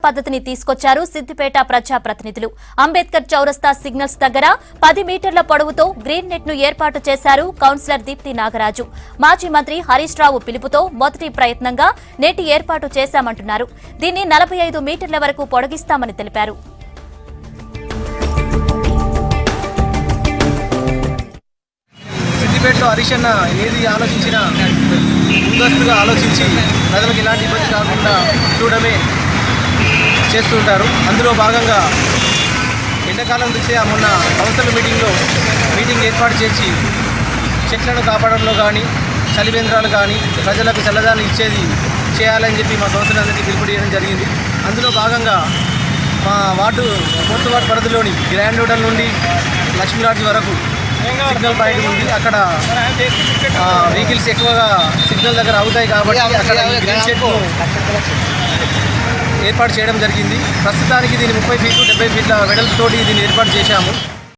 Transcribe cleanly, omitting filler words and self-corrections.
పద్ధతిని తీసుకొచ్చారు సిద్దిపేట ప్రజా ప్రతినిధులు. అంబేద్కర్ చౌరస్తా సిగ్నల్స్ దగ్గర 10 మీటర్ల పొడవుతో గ్రీన్ నెట్ ను ఏర్పాటు చేశారు కౌన్సిలర్ దీప్తి నాగరాజు. మాజీ మంత్రి హరీష్ రావు పిలుపుతో మొదటి ప్రయత్నంగా నెట్ ఏర్పాటు చేశామంటున్నారు. దీన్ని 45 మీటర్ల వరకు పొడిగిస్తామని తెలిపారు. సిద్దిపేటలో హరీష్ అన్న ఏది ఆలోచించినా ముందస్తుగా ఆలోచించి ప్రజలకు ఇలాంటి ఇబ్బంది కాకుండా చూడమే చేస్తుంటారు. అందులో భాగంగా ఎండాకాలం దృష్ట్యా మొన్న కౌన్సిల్ మీటింగ్ ఏర్పాటు చేసి చెట్లను కాపాడంలో కానీ చలివేంద్రాలు కానీ ప్రజలకు చల్లదాన్ని చేయాలని చెప్పి మా కౌన్సిల్ అందరికీ పిలుపుడియడం జరిగింది. అందులో భాగంగా మా వార్డు 4th వార్డు పరిధిలోని గ్రాండ్ హోటల్ నుండి లక్ష్మీరాజు వరకు సిగ్నల్ పాయింట్ ఉంది. అక్కడ వెహికల్స్ ఎక్కువగా సిగ్నల్ దగ్గర అవుతాయి కాబట్టి అక్కడ గ్రీన్ షెడ్ను ఏర్పాటు చేయడం జరిగింది. ప్రస్తుతానికి దీన్ని 30 ఫీట్లు 70 ఫీట్ల వెడల్పుతోటి దీన్ని ఏర్పాటు చేశాము.